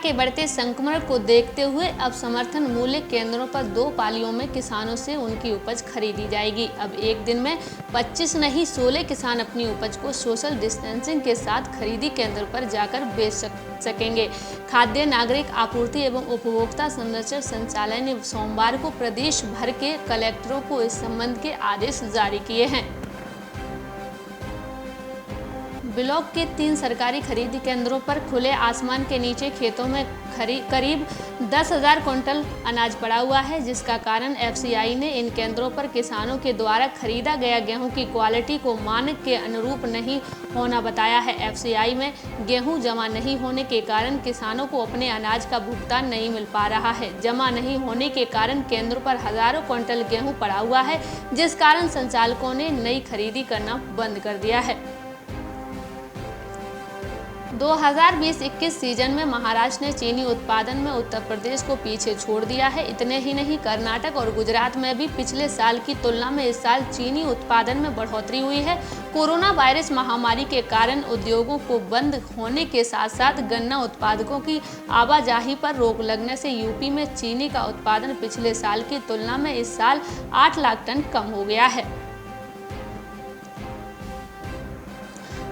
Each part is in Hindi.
के बढ़ते संक्रमण को देखते हुए अब समर्थन मूल्य केंद्रों पर 2 पालियों में किसानों से उनकी उपज खरीदी जाएगी। अब एक दिन में 25 नहीं 16 किसान अपनी उपज को सोशल डिस्टेंसिंग के साथ खरीदी केंद्र पर जाकर बेच सकेंगे। खाद्य नागरिक आपूर्ति एवं उपभोक्ता संरक्षण संचालय ने सोमवार को प्रदेश भर के कलेक्टरों को इस संबंध के आदेश जारी किए हैं। ब्लॉक के 3 सरकारी खरीदी केंद्रों पर खुले आसमान के नीचे खेतों में करीब 10,000 क्विंटल अनाज पड़ा हुआ है, जिसका कारण एफसीआई ने इन केंद्रों पर किसानों के द्वारा खरीदा गया गेहूं की क्वालिटी को मानक के अनुरूप नहीं होना बताया है। एफसीआई में गेहूं जमा नहीं होने के कारण किसानों को अपने अनाज का भुगतान नहीं मिल पा रहा है। जमा नहीं होने के कारण केंद्रों पर हजारों क्विंटल गेहूं पड़ा हुआ है, जिस कारण संचालकों ने नई खरीदी करना बंद कर दिया है। 2020-21 सीजन में महाराष्ट्र ने चीनी उत्पादन में उत्तर प्रदेश को पीछे छोड़ दिया है। इतने ही नहीं, कर्नाटक और गुजरात में भी पिछले साल की तुलना में इस साल चीनी उत्पादन में बढ़ोतरी हुई है। कोरोना वायरस महामारी के कारण उद्योगों को बंद होने के साथ साथ गन्ना उत्पादकों की आवाजाही पर रोक लगने से यूपी में चीनी का उत्पादन पिछले साल की तुलना में इस साल 8 लाख टन कम हो गया है।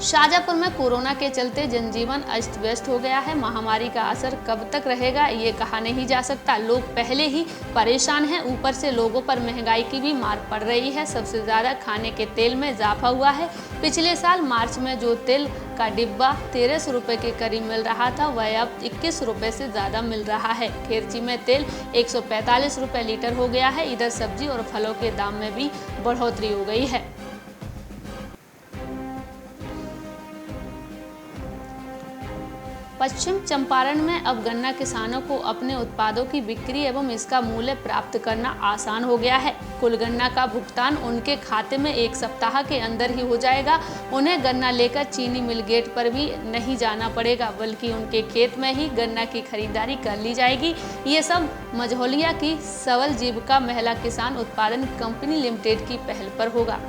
शाजापुर में कोरोना के चलते जनजीवन अस्त व्यस्त हो गया है। महामारी का असर कब तक रहेगा ये कहा नहीं जा सकता। लोग pहले ही परेशान हैं, ऊपर से लोगों पर महंगाई की भी मार पड़ रही है। सबसे ज्यादा खाने के तेल में इजाफा हुआ है। पिछले साल मार्च में जो तेल का डिब्बा 1300 रुपए के करीब मिल रहा था, वह अब 21 रुपए से ज्यादा मिल रहा है। खेरची में तेल 145 रुपए लीटर हो गया है। इधर सब्जी और फलों के दाम में भी बढ़ोतरी हो गई है। पश्चिम चंपारण में अब गन्ना किसानों को अपने उत्पादों की बिक्री एवं इसका मूल्य प्राप्त करना आसान हो गया है। कुल गन्ना का भुगतान उनके खाते में 1 सप्ताह के अंदर ही हो जाएगा। उन्हें गन्ना लेकर चीनी मिल गेट पर भी नहीं जाना पड़ेगा, बल्कि उनके खेत में ही गन्ना की खरीदारी कर ली जाएगी। ये सब मझौलिया की सबल जीविका महिला किसान उत्पादन कंपनी लिमिटेड की पहल पर होगा।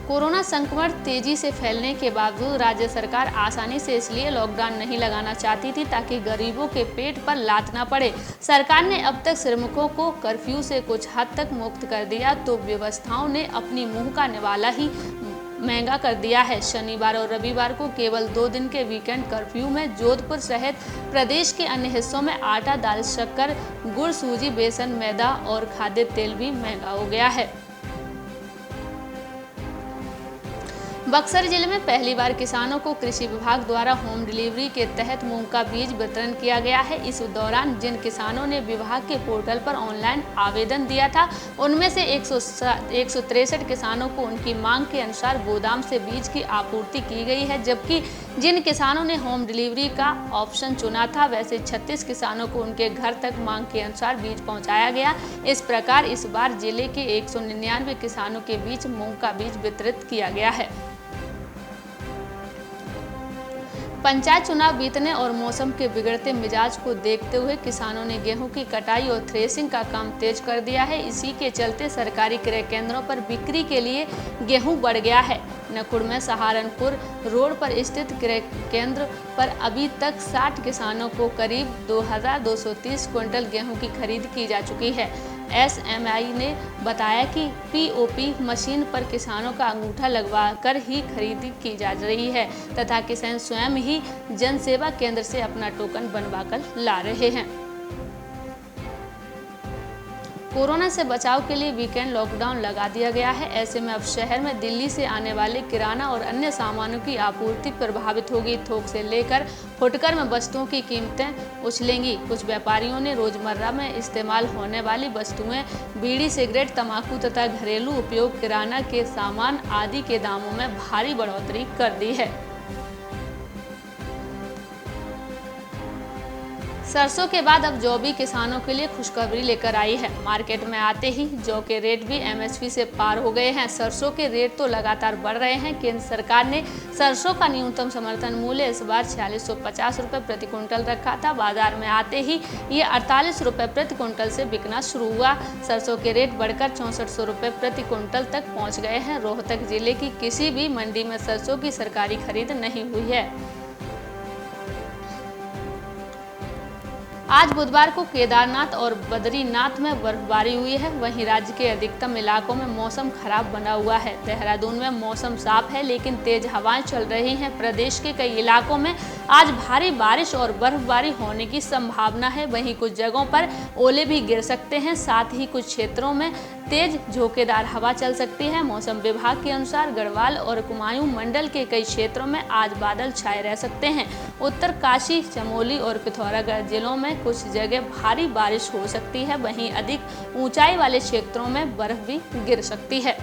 कोरोना संक्रमण तेजी से फैलने के बावजूद राज्य सरकार आसानी से इसलिए लॉकडाउन नहीं लगाना चाहती थी ताकि गरीबों के पेट पर लात न पड़े। सरकार ने अब तक श्रमिकों को कर्फ्यू से कुछ हद तक मुक्त कर दिया तो व्यवस्थाओं ने अपनी मुंह का निवाला ही महंगा कर दिया है। शनिवार और रविवार को केवल 2 दिन के वीकेंड कर्फ्यू में जोधपुर सहित प्रदेश के अन्य हिस्सों में आटा, दाल, शक्कर, गुड़, सूजी, बेसन, मैदा और खाद्य तेल भी महंगा हो गया है। बक्सर जिले में पहली बार किसानों को कृषि विभाग द्वारा होम डिलीवरी के तहत मूंग का बीज वितरण किया गया है। इस दौरान जिन किसानों ने विभाग के पोर्टल पर ऑनलाइन आवेदन दिया था, उनमें से 163 किसानों को उनकी मांग के अनुसार गोदाम से बीज की आपूर्ति की गई है, जबकि जिन किसानों ने होम डिलीवरी का ऑप्शन चुना था, वैसे 36 किसानों को उनके घर तक मांग के अनुसार बीज पहुंचाया गया। इस प्रकार इस बार जिले के 199 किसानों के बीच मूंग का बीज वितरित किया गया है। पंचायत चुनाव बीतने और मौसम के बिगड़ते मिजाज को देखते हुए किसानों ने गेहूं की कटाई और थ्रेसिंग का काम तेज कर दिया है। इसी के चलते सरकारी क्रय केंद्रों पर बिक्री के लिए गेहूं बढ़ गया है। नकुड़ में सहारनपुर रोड पर स्थित क्रय केंद्र पर अभी तक 60 किसानों को करीब 2230 क्विंटल गेहूं की खरीद की जा चुकी है। एसएमआई ने बताया कि पीओपी मशीन पर किसानों का अंगूठा लगवाकर ही खरीदी की जा रही है तथा किसान स्वयं ही जन सेवा केंद्र से अपना टोकन बनवाकर ला रहे हैं। कोरोना से बचाव के लिए वीकेंड लॉकडाउन लगा दिया गया है। ऐसे में अब शहर में दिल्ली से आने वाले किराना और अन्य सामानों की आपूर्ति प्रभावित होगी। थोक से लेकर फुटकर में वस्तुओं की कीमतें उछलेंगी। कुछ व्यापारियों ने रोजमर्रा में इस्तेमाल होने वाली वस्तुएं, बीड़ी, सिगरेट, तंबाकू तथा घरेलू उपयोग किराना के सामान आदि के दामों में भारी बढ़ोतरी कर दी है। सरसों के बाद अब जौ भी किसानों के लिए खुशखबरी लेकर आई है। मार्केट में आते ही जौ के रेट भी एमएसपी से पार हो गए हैं। सरसों के रेट तो लगातार बढ़ रहे हैं। केंद्र सरकार ने सरसों का न्यूनतम समर्थन मूल्य इस बार 4650 रुपये प्रति क्विंटल रखा था। बाजार में आते ही ये 48 रुपये प्रति क्विंटल से बिकना शुरू हुआ। सरसों के रेट बढ़कर 6400 रुपये प्रति क्विंटल तक पहुँच गए हैं। रोहतक जिले की किसी भी मंडी में सरसों की सरकारी खरीद नहीं हुई है। आज बुधवार को केदारनाथ और बद्रीनाथ में बर्फबारी हुई है। वहीं राज्य के अधिकतम इलाकों में मौसम खराब बना हुआ है। देहरादून में मौसम साफ है लेकिन तेज हवाएं चल रही हैं। प्रदेश के कई इलाकों में आज भारी बारिश और बर्फबारी होने की संभावना है। वहीं कुछ जगहों पर ओले भी गिर सकते हैं। साथ ही कुछ क्षेत्रों में तेज झोंकेदार हवा चल सकती है। मौसम विभाग के अनुसार गढ़वाल और कुमायूं मंडल के कई क्षेत्रों में आज बादल छाए रह सकते हैं। उत्तरकाशी, चमोली और पिथौरागढ़ जिलों में कुछ जगह भारी बारिश हो सकती है। वहीं अधिक ऊंचाई वाले क्षेत्रों में बर्फ भी गिर सकती है।